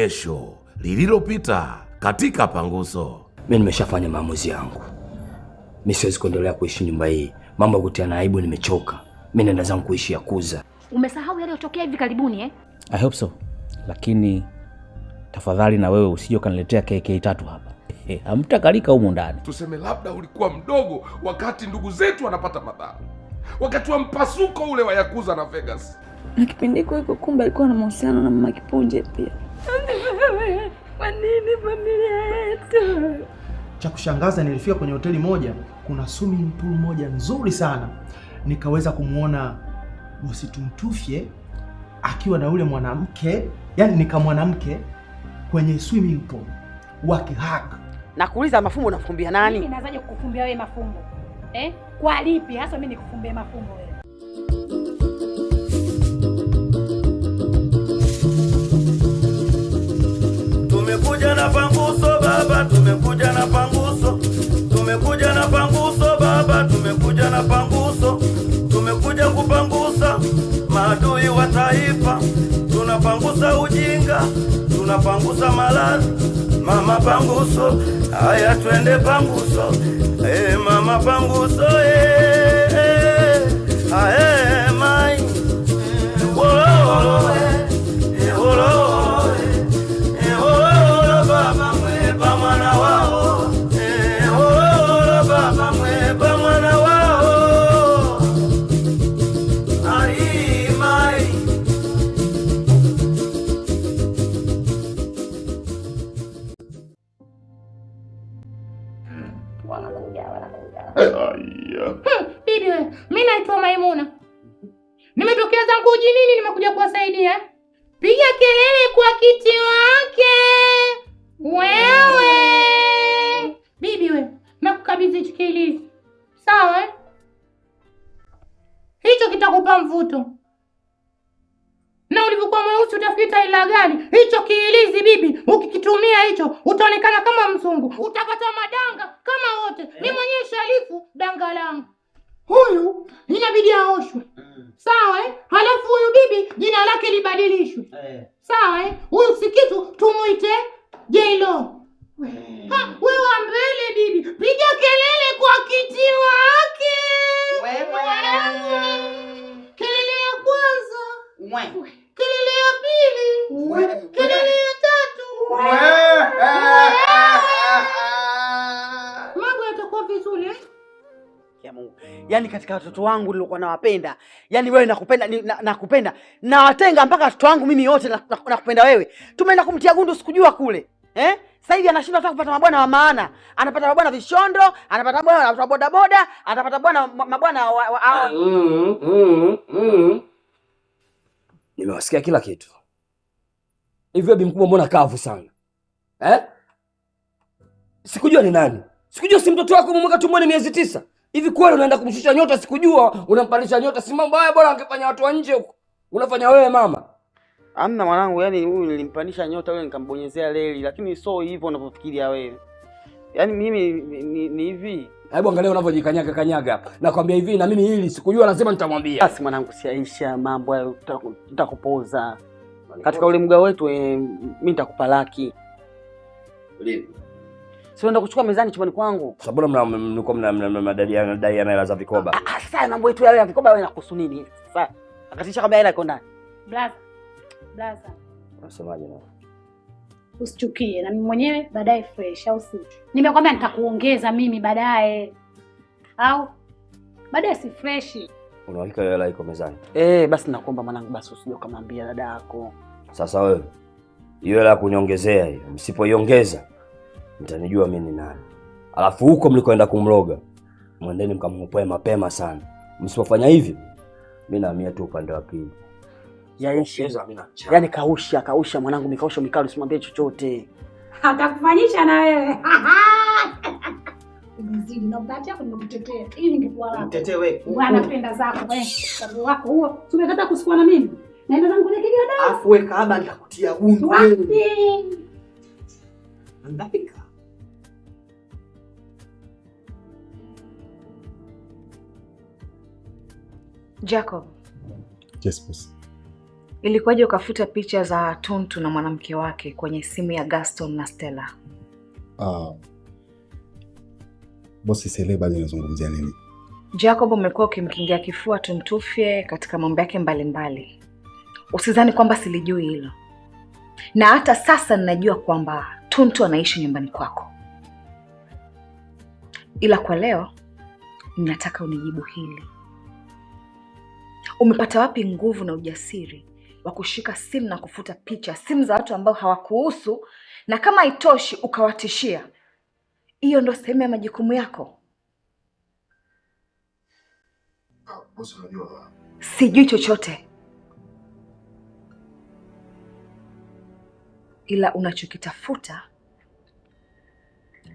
onyesho lililopita katika Panguso. Mimi nimeshafanya maamuzi yangu. Mimi siwezi kuendelea kuishi nyumba hii. Mambo ya kutia na aibu nimechoka. Mimi naenda zangu kuishi Yakuza. Umesahau yale yaliyotokea hivi karibuni I hope so. Lakini tafadhali na wewe usije kaniletea KK3 hapa. Hamtakalika humu ndani. Tuseme labda ulikuwa mdogo wakati ndugu zetu wanapata madhara. Wakati wa mpasuko ule wa Yakuza na Vegas. Na kipindi hiko kumbe alikuwa na mahusiano na Mama Kipunje pia. Kwa nini familia yetu? Cha kushangaza nilifika kwenye hoteli moja, kuna swimming pool moja nzuri sana. Nikaweza kumuona Bosi Tuntufye akiwa na yule mwanamke, yani nika mwanamke kwenye swimming pool wakihag. Nakuuliza mafumbo unafumbia nani? Mimi nazaje kukufumbia wewe mafumbo? Kwa lipi hasa mimi nikufumbie mafumbo wewe? Tumekuja na Panguso baba, tumekuja na Panguso. Tumekuja na Panguso baba, tumekuja na Panguso. Tumekuja kupangusa maadui wa taifa. Tunapangusa ujinga, tunapangusa maradhi. Mama Panguso, haya twende Panguso. Mama Panguso, mai. Baba mweba mwana wao. Baba mweba mwana wao. Ai mai. Bibi wewe, mimi naitwa Maimuna. Nimetokea zangu ujinini, nimekuja kuwasaidia. Piga kelele kwa kiti wake. Wewe. Bibi wewe, nakukabidhi chikilizi. Sawa Hicho kitakupa mvuto. Na ulivyokuwa mweusi utafikita ila gani? Hicho kiilizi bibi, ukikitumia hicho utaonekana kama mzungu. Utapata madanga kama wote. Mimi mwenyewe sharifu danga langu. Huyu inabidi aoshwe. Sawa Halafu huyu bibi jina lake libadilishwe. Sawa Huyu si kitu tumuite J-Lo. Wewe wa mbele bibi, piga kelele kwa kiti wake. Kelele ya kwanza. Kelele ya pili. Kelele ya tatu. Mambo yatakuwa vizuri Ya Mungu. Yaani katika watoto wangu nilikuwa nawapenda. Yaani wewe nakupenda. Nawatenga mpaka watoto wangu mimi wote nakupenda wewe. Tumeenda kumtia gundu sikujua kule. Sasa hivi anashindwa hata kupata mabwana wa maana. Anapata mabwana vishondo, anapata mabwana wa boda boda, anapata mabwana wa Nimewasikia kila kitu. Hivyo bi mkubwa mbona kavu sana? Sikujua ni nani. Sikujua si mtoto wako mwaka tumboni miezi 9. Hivi kweli unaenda kumshusha nyota sikujua, unampandisha nyota si mambo haya bora angefanya watu wa nje huko. Unafanya wewe mama. Amna mwanangu, yani huyu nilimpandisha nyota yule nikambonyezea reli, lakini sio hivyo unavyofikiria wewe. Yaani mimi ni hivi. Hebu angalia unavyojikanyaga hapa. Nakwambia hivi na mimi hili sikujua lazima nitamwambia. Basi mwanangu siaisha mambo hayo nitakupoza. Katika ule mgao wetu mimi nitakupa laki. Lini? Sio nenda kuchukua mezani chumbani kwangu. Sababu mlikuwa madai yana hela za vikoba. Sasa mambo yetu yale ya vikoba wewe nakuhusu nini? Sasa akatisha kabla hela iko ndani. Blaza. Unasemaje na? Usichukie na mimi mwenyewe baadaye fresh au si? Nimekwambia nitakuongeza mimi baadaye. Au baadaye si fresh. Unahakika hela iko mezani? Basi nakuomba mwanangu basi usije kumwambia dada yako. Sasa wewe hiyo hela kuniongezea hiyo. Msipoiongeza mtanijua mimi ni nani. Alafu huko mlikoenda kumloga, mwendeni mkamhopoe mapema sana. Msipofanya hivyo, mimi nahamia tu upande wa pili. Yaani kausha mwanangu, mikausha mikali usimwambie chochote. Atakufanyisha na wewe. Mzidi na utaacha hapo nimekutetea. Ili ningekuwa lako. Mtetee wewe. Bwana penda zako wewe. Sababu wako huo. Tumekata kusikua na mimi. Naenda zangu kwenye kigada. Afu wewe kama nitakutia gundu wewe. Ndapika. Jacob. Yes, boss. Ilikuwaje ukafuta picha za Tuntu na mwanamke wake kwenye simu ya Gaston na Stella? Bosi sielewi bado anazungumzia nini. Jacob umekuwa ukimkingia kifua Tuntufye katika mambo yake mbalimbali. Usidhani kwamba silijui hilo. Na hata sasa ninajua kwamba Tuntu anaishi nyumbani kwako. Ila kwa leo ninataka unijibu hili. Umepata wapi nguvu na ujasiri wa kushika simu na kufuta picha, simu za watu ambao hawakuhusu, na kama haitoshi ukawatishia? Hiyo ndo sehemu ya majukumu yako? Bosi unajua. Sijui chochote. Ila unachokitafuta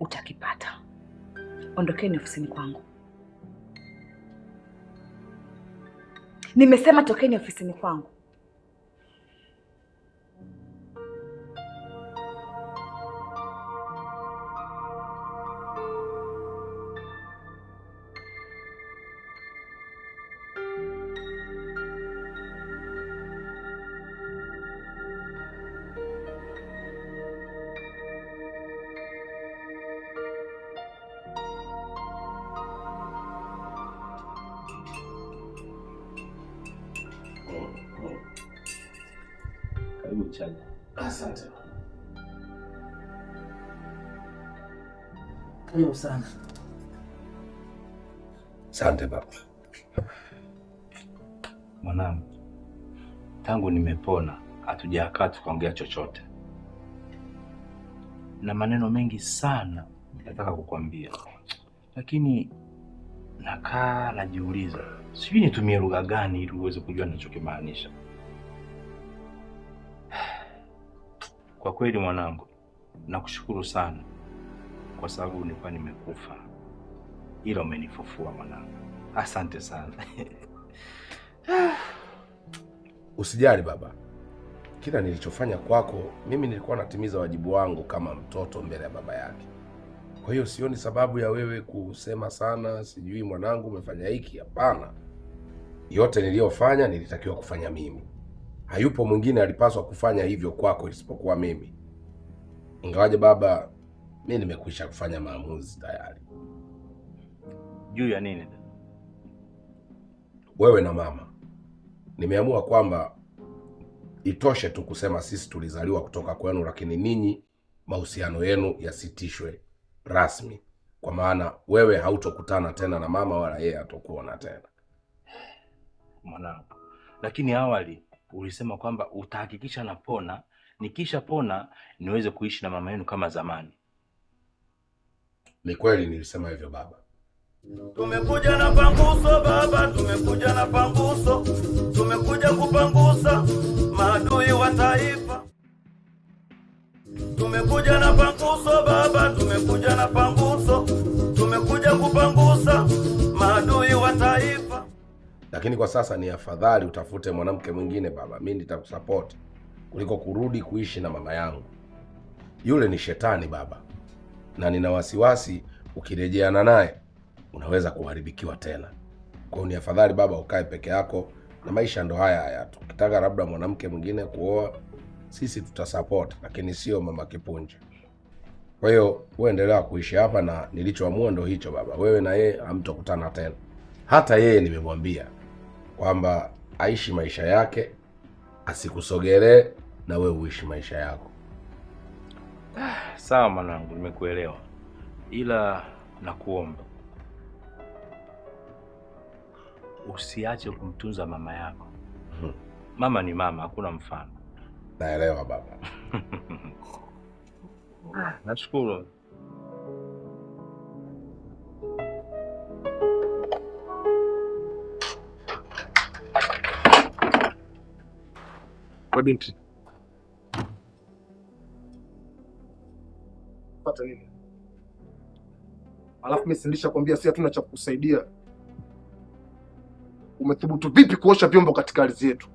utakipata. Ondokeni ofisini kwangu. Nimesema tokeni ofisini kwangu. Asante. Karibu sana. Asante baba. Mwanangu, tangu nimepona hatujakaa tukaongea chochote. Na maneno mengi sana nataka kukwambia. Lakini nakaa najiuliza, sijui nitumie lugha gani ili uweze kujua ninachokimaanisha. Kwa kweli mwanangu, nakushukuru sana kwa sababu nilikuwa nimekufa. Ila umenifufua mwanangu. Asante sana. Usijali baba. Kila nilichofanya kwako, mimi nilikuwa natimiza wajibu wangu kama mtoto mbele ya baba yake. Kwa hiyo sioni sababu ya wewe kusema sana, sijui mwanangu umefanya hiki. Hapana. Yote niliyofanya nilitakiwa kufanya mimi. Hayupo mwingine alipaswa kufanya hivyo kwako isipokuwa mimi. Ingawaje baba, mimi nimekwisha kufanya maamuzi tayari. Juu ya nini? Wewe na mama. Nimeamua kwamba itoshe tu kusema sisi tulizaliwa kutoka kwenu, lakini ninyi mahusiano yenu yasitishwe rasmi. Kwa maana wewe hautokutana tena na mama wala yeye hatakuona tena. Mwanangu, lakini awali ulisema kwamba utahakikisha napona, nikisha pona niweze kuishi na mama yenu kama zamani. Ni kweli nilisema hivyo baba. Tumekuja na panguso baba, tumekuja na panguso. Tumekuja kupangusa maadui wa taifa. Tumekuja na panguso baba, tumekuja na panguso. Tumekuja kupangusa maadui wa taifa. Lakini kwa sasa ni afadhali utafute mwanamke mwingine baba. Mimi nitakusupport kuliko kurudi kuishi na mama yangu. Yule ni shetani baba. Na nina wasiwasi ukirejeana naye unaweza kuharibikiwa tena. Kwa hiyo ni afadhali baba ukae peke yako, na maisha ndo haya haya tu. Ukitaka labda mwanamke mwingine kuoa, sisi tutasupport, lakini sio mama Kipunje. Kwa hiyo wewe endelea kuishi hapa, na nilichoamua ndo hicho baba. Wewe na yeye hamtokutana tena. Hata yeye nimemwambia kwamba aishi maisha yake, asikusogelee, na wewe uishi maisha yako. Sawa mwanangu, nimekuelewa. Ila nakuomba usiache kumtunza mama yako. Mama ni mama, hakuna mfano. Naelewa baba. Nashukuru. Kwa binti. Pata nini? Alafu mimi sindisha kwambia si hatuna cha kukusaidia. Umethubutu vipi kuosha vyombo katika ardhi yetu?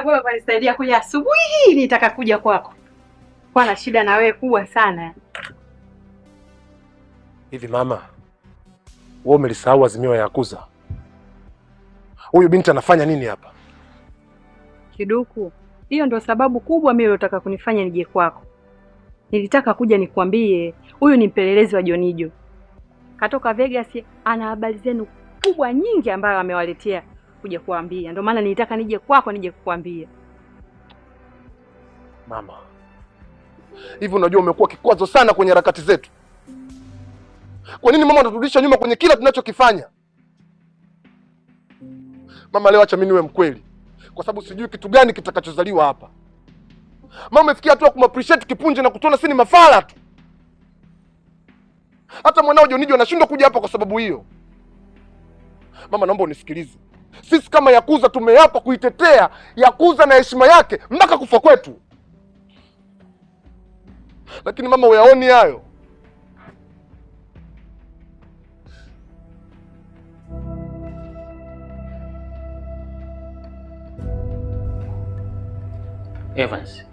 Wewe unisaidia kuja asubuhi, nitaka kuja kwako. Kwa na shida na wewe kubwa sana. Hivi mama, Wewe umelisahau azimio ya Yakuza. Huyu binti anafanya nini hapa? Kiduku, hiyo ndio sababu kubwa mimi nilotaka kunifanya nije kwako. Nilitaka kuja nikwambie, huyu ni mpelelezi wa Jonijo. Katoka Vegas, ana habari zenu kubwa nyingi ambayo amewaletea kuja kuambia. Ndio maana nilitaka nije kwako nije kukuambia. Mama, hivi unajua umekuwa kikwazo sana kwenye harakati zetu. Kwa nini mama unaturudisha nyuma kwenye kila tunachokifanya? Mama, leo acha mimi niwe mkweli, kwa sababu sijui kitu gani kitakachozaliwa hapa. Mama umefikia hatua kumappreciate Kipunje na kutuona sisi ni mafala tu. Hata mwanao Jonijo anashindwa kuja hapa kwa sababu hiyo. Mama, naomba unisikilize. Sisi kama Yakuza tumeapa kuitetea Yakuza na heshima yake mpaka kufa kwetu. Lakini mama, uyaoni hayo? Evans,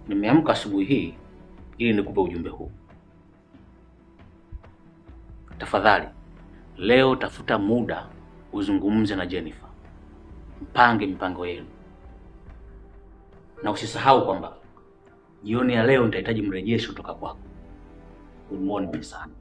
nimeamka asubuhi hii ili nikupe ujumbe huu. Tafadhali, leo tafuta muda uzungumze na Jennifer. Mpange mipango yenu. Na usisahau kwamba jioni ya leo nitahitaji mrejesho kutoka kwako. Good morning sana.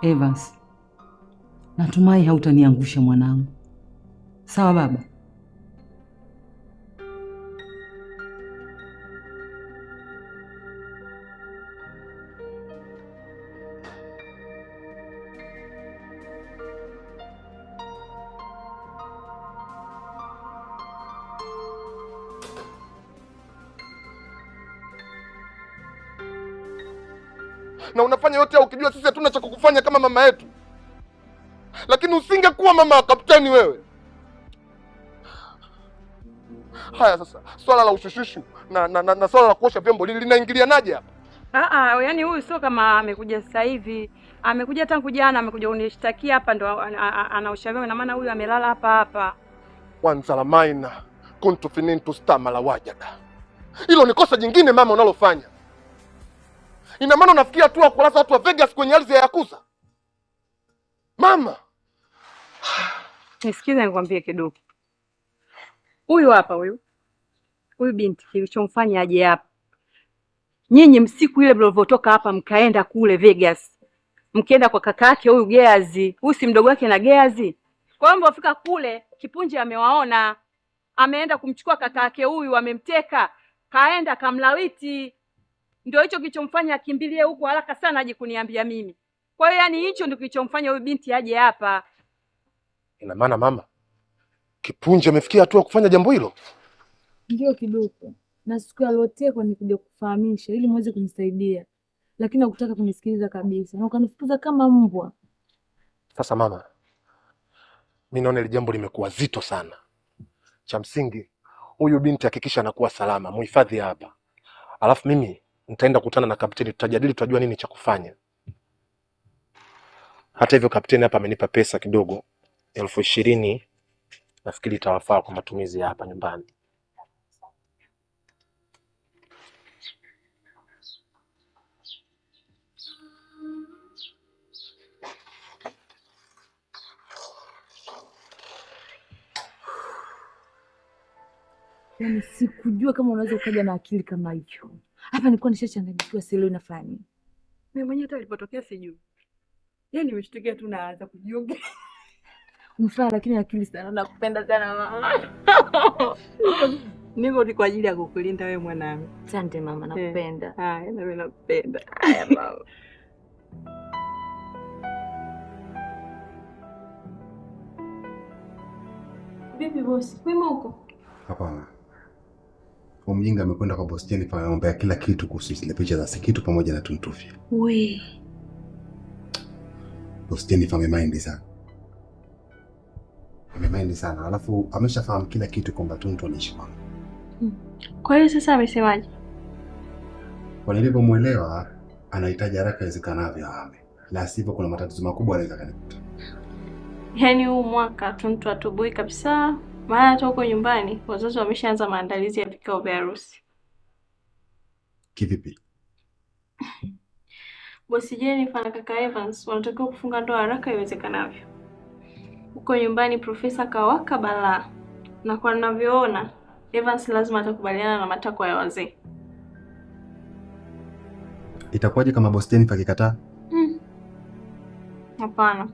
Evans, natumai hautaniangusha mwanangu. Sawa baba? Na unafanya yote ukijua sisi hatuna cha kukufanya kama mama yetu. Lakini usingekuwa mama wa kapteni wewe. Haya sasa, swala la ushushushu na swala la kuosha vyombo linaingilianaje hapa? Yaani huyu sio kama amekuja sasa hivi. Amekuja tangu jana, amekuja kunishtakia hapa ndo anaosha vyombo, na maana huyu amelala hapa hapa. Wansalamaina kuntu finintu stamala wajada. Hilo ni kosa jingine mama unalofanya. Ina maana unafikia tu kulaza watu wa Vegas kwenye ardhi ya Yakuza. Mama, nisikize nikwambie kidogo. Huyu hapa huyu binti kilichomfanya aje hapa. Nyinyi msiku ile mlivyotoka hapa mkaenda kule Vegas. Mkaenda kwa kaka yake huyu Geazi. Huyu si mdogo wake na Geazi. Kwa hiyo mlipofika kule Kipunje amewaona. Ameenda kumchukua kaka yake huyu, amemteka. Kaenda kamlawiti. Ndio hicho kilichomfanya akimbilie huko haraka sana aje kuniambia mimi. Kwa hiyo yani hicho ndio kilichomfanya huyu binti aje hapa. Ina maana mama, Kipunje amefikia hatua kufanya jambo hilo? Ndio kidogo. Na siku aliyotekwa nikuja kufahamisha ili muweze kunisaidia. Lakini hakutaka kunisikiliza kabisa. Na ukanifukuza kama mbwa. Sasa mama, mimi naona ile jambo limekuwa zito sana. Cha msingi, huyu binti hakikisha anakuwa salama, muhifadhi hapa. Alafu mimi nitaenda kukutana na kapteni, tutajadili tutajua nini cha kufanya. Hata hivyo kapteni hapa amenipa pesa kidogo, 20,000. Nafikiri itawafaa kwa matumizi hapa nyumbani. Yaani sikujua kama unaweza ukaja na akili kama hiyo. Hapa nilikuwa nishachanganyikiwa sasa leo inafanya nini? Mimi mwenyewe hata ilipotokea sijui. Yaani nimeshtukia tu naanza kujiongea. Umefanya lakini akili sana, nakupenda sana mama. Niko kwa ajili ya kukulinda wewe mwanangu. Asante mama, nakupenda. Haya, na mimi nakupenda. Haya mama. Vipi bosi? Kwema huko? Hapana. Mjinga amekwenda kwa boss Jennifer anaombea kila kitu kuhusu zile picha za Sikitu pamoja na Tuntufia. We. Boss Jennifer amemind sana. Amemind sana. Alafu ameshafahamu kila kitu kwamba Tuntu anaishi kwangu. Kwa hiyo sasa amesemaje? Kwa nilivyomuelewa anahitaji haraka iwezekanavyo ahame. la sivyo kuna matatizo makubwa yanaweza kanikuta. Yaani huu mwaka Tuntu atubui kabisa, maana hata huko nyumbani wazazi wameshaanza maandalizi ya vikao vya harusi. Kivipi? Bosi Jennifer na kaka Evans wanatakiwa kufunga ndoa haraka iwezekanavyo. Huko nyumbani Profesa kawaka balaa, na kwa ninavyoona Evans lazima atakubaliana na matakwa ya wazee. Itakuwaje kama boss Jennifer akikataa? Hapana.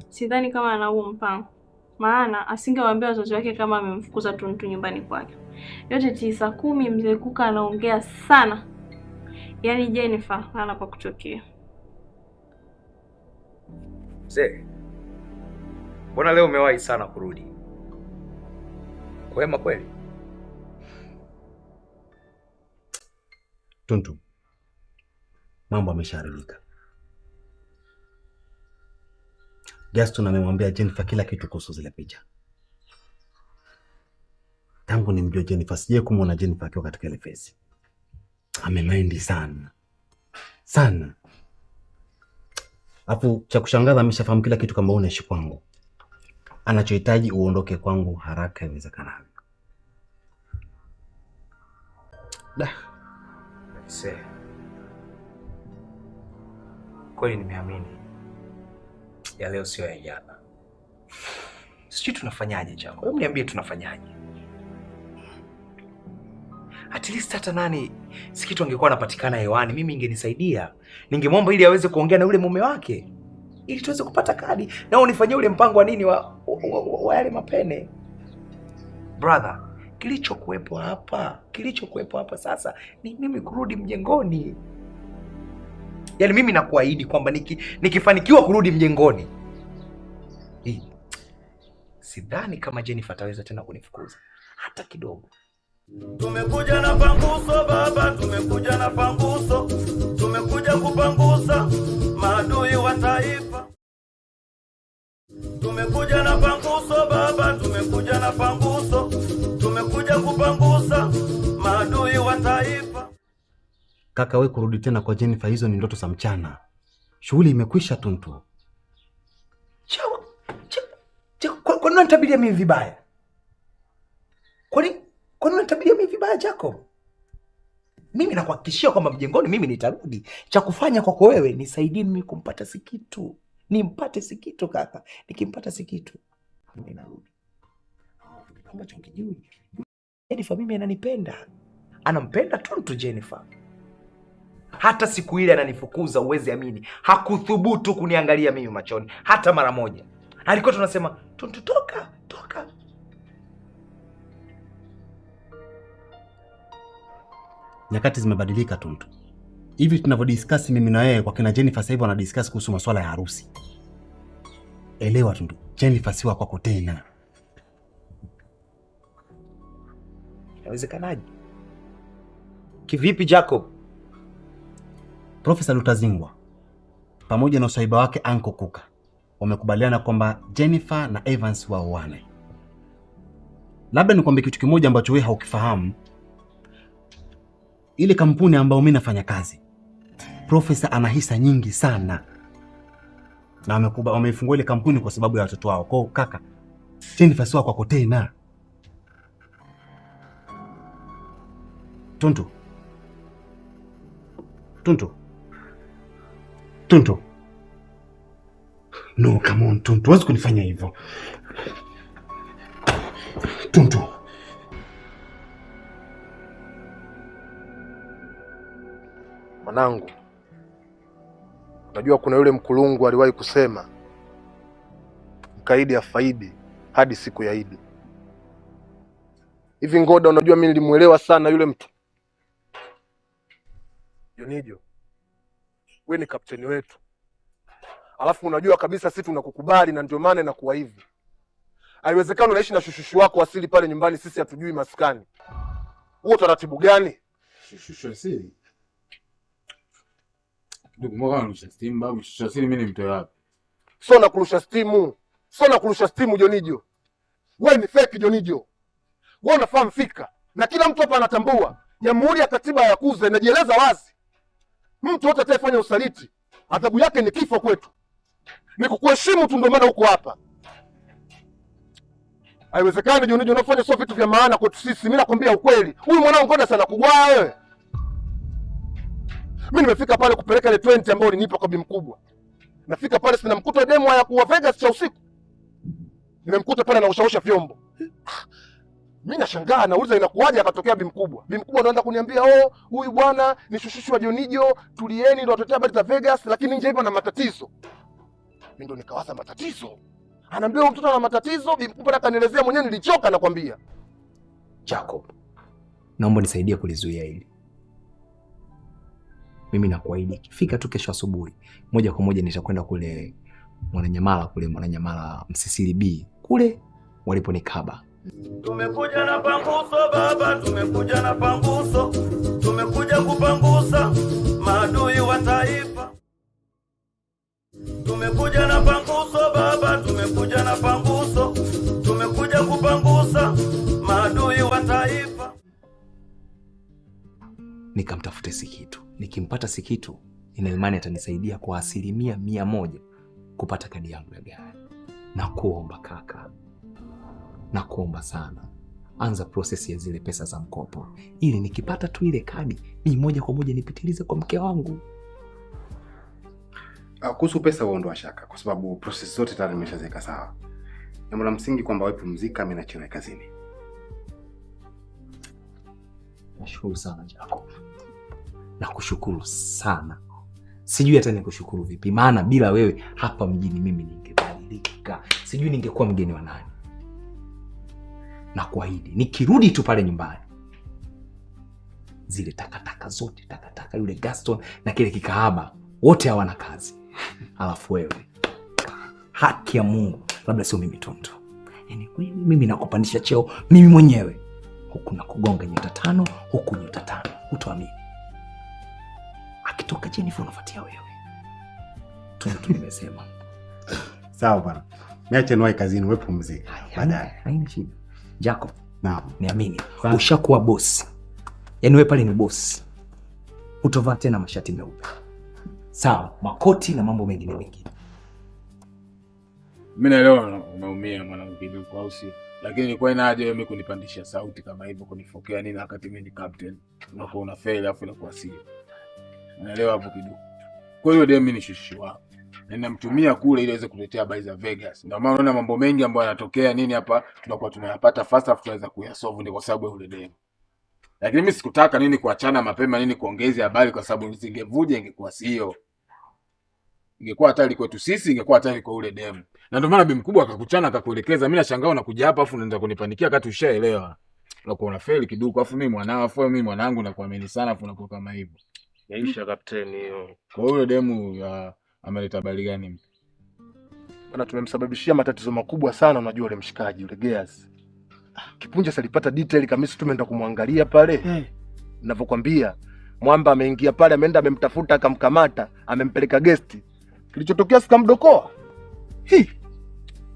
Sidhani kama ana huo mpango. Maana asingewaambia wazazi wake kama amemfukuza Tuntu nyumbani kwake. Yote 9-10 mzee Kuka anaongea sana. Yaani Jennifer hana pa kutokea. Mzee, mbona leo umewahi sana kurudi? Kwema kweli? Tuntu, mambo yameshaharibika. Gaston amemwambia Jennifer kila kitu kuhusu zile picha. Tangu nimjue Jennifer sije kumuona Jennifer akiwa katika ile fesi. Amemind sana. Sana. Hapo cha kushangaza ameshafahamu kila kitu kama unaishi kwangu. Anachohitaji uondoke kwangu haraka iwezekanavyo. Mzee, kweli nimeamini ya leo sio ya jana. Sisi tunafanyaje chako? Wewe mniambie tunafanyaje? At least hata nani si kitu angekuwa anapatikana hewani, mimi ingenisaidia. Ningemwomba ili aweze kuongea na yule mume wake ili tuweze kupata kadi na unifanyie ule mpango wa nini wa yale mapene. Brother, kilichokuepo hapa sasa ni mimi kurudi mjengoni. Yaani mimi nakuahidi kwamba nikifanikiwa kurudi mjengoni, sidhani kama Jennifer ataweza tena kunifukuza hata kidogo. Tumekuja na panguso baba, tumekuja na panguso, tumekuja kupangusa maadui wa taifa. Tumekuja na panguso baba, tumekuja na panguso, tumekuja kupangusa maadui wa taifa. Kaka, wewe kurudi tena kwa Jennifer hizo ni ndoto za mchana. Shughuli imekwisha Tuntu. Kwa nini unatabiria mimi vibaya? Kwa nini unatabiria mimi vibaya Jacob? Mimi nakuhakikishia kwamba mjengoni mimi nitarudi. Cha kufanya kwako wewe nisaidie mimi kumpata Sikitu. Nimpate Sikitu kaka. Nikimpata Sikitu mimi narudi. Ambacho ukijui Jennifer mimi ananipenda. Anampenda Tuntu Jennifer. Hata siku ile ananifukuza uwezi amini. Hakuthubutu kuniangalia mimi machoni hata mara moja. Alikuwa tunasema Tuntu toka. Nyakati zimebadilika Tuntu. Hivi tunavyodiscuss mimi na wewe kwa kina Jennifer sasa hivi wanadiscuss kuhusu masuala ya harusi. Elewa Tuntu, Jennifer si wako kwako tena. Inawezekanaje? Kivipi Jacob? Profesa Lutazingwa pamoja na usaiba wake Uncle Kuka wamekubaliana kwamba Jennifer na Evans waoane. Labda nikwambie kitu kimoja ambacho wewe haukifahamu. Ile kampuni ambayo mimi nafanya kazi, Profesa ana hisa nyingi sana. Na wameifungua ile kampuni kwa sababu ya watoto wao. Kwa kaka, Jennifer si wako kwako tena. Tuntu. No, come on Tuntu, huwezi kunifanya hivyo. Tuntu. Mwanangu, unajua kuna yule mkulungu aliwahi kusema mkaidi afaidi hadi siku ya Idi. Hivi Ngoda, unajua mimi nilimuelewa sana yule mtu. Jonijo, wewe ni kapteni wetu. Alafu unajua kabisa sisi tunakukubali na ndio maana inakuwa hivi. Haiwezekani unaishi na shushu wako asili pale nyumbani, sisi hatujui maskani. Huo taratibu gani? Shushu asili? Ndugu mmoja anarusha steam babu, shushu asili mimi ni mtoe wapi? Sio na kurusha stimu Jonijo. Wewe ni fake Jonijo. Wewe unafahamu fika. Na kila mtu hapa anatambua Jamhuri ya Katiba ya Kuza inajieleza wazi. Mtu wote atakayefanya usaliti adhabu yake ni kifo kwetu. Ni kukuheshimu tu ndio maana uko hapa. Haiwezekani Junior unafanya sio vitu vya maana kwetu sisi. Mimi nakwambia ukweli. Huyu mwanangu ngoja sana kugwaa wewe. Mimi nimefika pale kupeleka ile 20 ambayo ulinipa kwa bi mkubwa. Nafika pale sina mkuta demo ya kuwa Vegas cha usiku. Nimemkuta pale anaoshaosha vyombo. Mimi nashangaa nauliza inakuwaje akatokea bi mkubwa. Bi mkubwa anaanza kuniambia huyu bwana ni shushushi wa Jonijo, tulieni ndio watotea habari za Vegas lakini nje hivyo na matatizo. Mimi ndo nikawaza matatizo. Anaambia huyu mtoto ana matatizo, bi mkubwa akanielezea mwenyewe nilichoka nakwambia. Jacob, naomba nisaidie kulizuia hili. Mimi nakuahidi ikifika tu kesho asubuhi moja kwa moja nitakwenda kule Mwananyamala Msisili B kule waliponikaba. Tumekuja na panguso baba, tumekuja na panguso, tumekuja kupangusa maadui wa taifa. Tumekuja na panguso baba, tumekuja na panguso, tumekuja kupangusa maadui wa taifa. Nikamtafute Sikitu. Nikimpata Sikitu, nina imani atanisaidia kwa 100% kupata kadi yangu ya gari. Nakuomba kaka, nakuomba sana, anza process ya zile pesa za mkopo, ili nikipata tu ile kadi ni moja kwa moja nipitilize kwa mke wangu. Kuhusu pesa uondoa shaka, kwa sababu process zote tayari nimeshazeka sawa. Jambo la msingi kwamba wewe pumzika, mimi nachelewa kazini. Nashukuru sana Jacob. Nakushukuru sana. Sijui hata nikushukuru vipi, maana bila wewe hapa mjini mimi ningebadilika. Sijui ningekuwa mgeni wa nani. Na kuahidi nikirudi tu pale nyumbani, zile takataka zote, takataka yule Gaston na kile kikahaba wote hawana kazi. Alafu wewe, haki ya Mungu, labda sio mimi Tonto, yaani mimi nakupandisha cheo mimi mwenyewe, huku na kugonga nyota 5 huku nyota 5, utaamini. Akitoka Jennifer unafuatia wewe. Tonto nimesema. Sawa bwana. Niache niwahi kazini, wewe pumzika. Baadaye. Haina shida. Jacob, naam, niamini, ushakuwa boss. Yaani wewe pale ni boss. Utovaa tena mashati meupe. Sawa, makoti na mambo mengine mengine. Mimi naelewa unaumia mwanangu kidogo au si? Lakini ilikuwa ina haja wewe kunipandisha sauti kama hivyo kunifokea nini wakati mimi ni captain. Unakuwa una fail afu inakuwa sio. Naelewa hapo kidogo. Kwa hiyo demi ni shishi wako. Na namtumia kule ili aweze kuletea habari za Vegas. Ndio maana unaona mambo mengi ambayo yanatokea nini hapa tunakuwa tunayapata fast afu tunaweza kuyasolve ndio kwa sababu ya yule demi. Lakini mimi sikutaka nini kuachana mapema nini kuongeza habari kwa sababu nisingevuja ingekuwa sio. Ingekuwa hatari kwetu sisi, ingekuwa hatari kwa ule demu. Na ndio maana bi mkubwa akakuchana akakuelekeza. Mimi nashangaa unakuja hapa afu unaanza kunipanikia wakati ushaelewa. Unakuwa una fail kidogo afu mimi mwanao afu mimi mwanangu nakuamini sana afu unakuwa kama hivyo. Yaisha kapteni hiyo. Kwa hiyo demu ameleta habari gani? Bwana tumemsababishia matatizo makubwa sana, unajua yule mshikaji yule Gears. Kipunja salipata detail kamisi tumeenda kumwangalia pale. Ninavyokuambia, Mwamba ameingia pale, ameenda amemtafuta akamkamata, amempeleka guest. Kilichotokea sikamdokoa.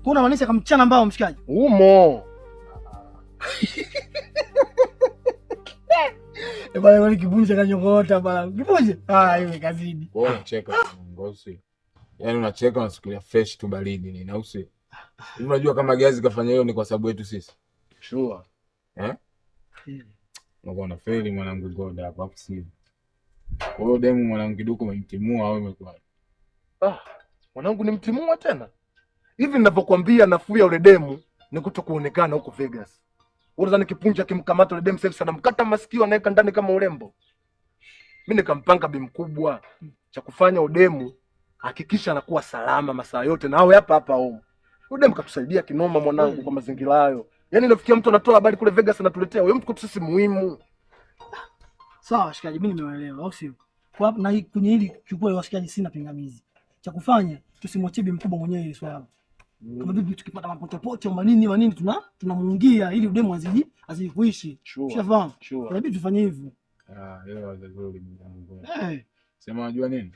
Kuna maanisha kamchana mbao mshikaji. Umo. Bwana wale Kipunja kanyongota bwana. Kipunja. Iwe kazidi. Wewe unacheka ngosi. Yaani unacheka unasikia fresh tu baridi ni nausi. Unajua kama Gears kafanya hiyo ni kwa sababu yetu sisi. Sure. Unakuwa na faili mwanangu goda hapa hapo sisi. Kwa hiyo demu mwanangu kiduko umemtimua au imekuwa? Mwanangu ni mtimua tena. Hivi ninavyokuambia nafuu ya ule demu ni kutokuonekana huko Vegas. Unadhani Kipunja kimkamata ule demu sasa sana mkata masikio anaweka ndani kama urembo. Mimi nikampanga bi mkubwa cha kufanya udemu hakikisha anakuwa salama masaa yote na awe hapa hapa home. Udemu katusaidia kinoma mwanangu kwa mazingira hayo. Yaani nafikia mtu anatoa habari kule Vegas anatuletea. Huyo mtu kwetu sisi muhimu. Sawa shikaji, mimi nimeelewa au sio? Kwa hapa na kwenye hili chukua washikaji sina pingamizi. Cha kufanya tusimwachie bi mkubwa mwenyewe ile swala. Kama vipi tukipata mapotepote au manini tunamuungia ili udemu aziji kuishi. Ushafahamu? Inabidi tufanye hivyo. Ile wazo zuri mwanangu. Sema unajua nini?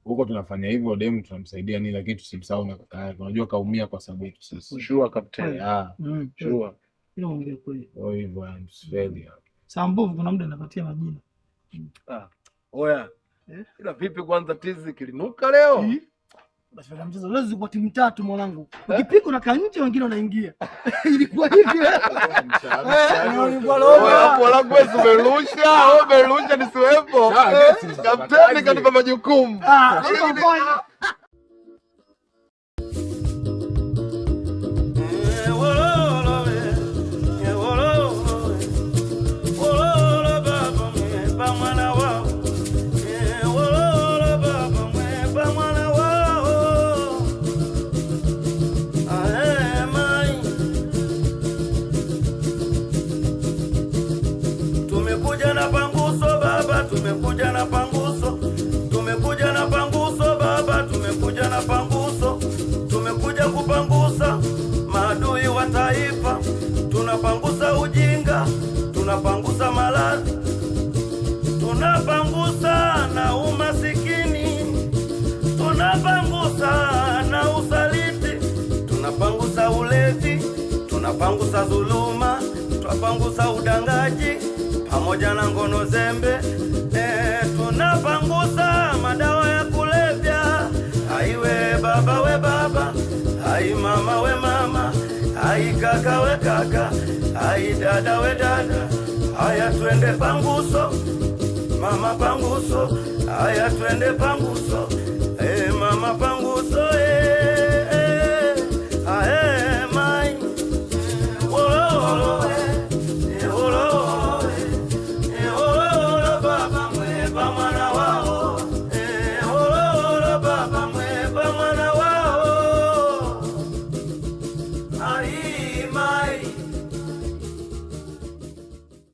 Huko tunafanya hivyo demu tunamsaidia nini lakini tusimsahau na kaka yake. Unajua kaumia kwa sababu yetu sisi. Sure kapteni. Sure. Ile ongea kweli. Hivyo yani failure. Sambo kuna muda napatia majina. Oya. Ila vipi kwanza tizi kilinuka leo? Basi mchezo leo zilikuwa timu tatu mwanangu. Ukipika unakaa nje wengine wanaingia. Ilikuwa hivi. Hapo wangu wewe umerusha, wewe umerusha nisiwepo. Kapteni kanipa majukumu. Tumekuja na panguso baba, tumekuja na panguso, tumekuja na panguso baba, tumekuja na panguso, tumekuja kupangusa maadui wa taifa, tunapangusa ujinga, tunapangusa maradhi, tunapangusa na umasikini, tunapangusa na usaliti, tunapangusa ulevi, tunapangusa dhuluma, tunapangusa udangaji pamoja na ngono zembe, tunapangusa madawa ya kulevya. Aiwe baba we baba, ai mama we mama, ai kaka we kaka, ai dada we dada. Haya twende panguso, mama panguso, haya twende panguso, mama panguso.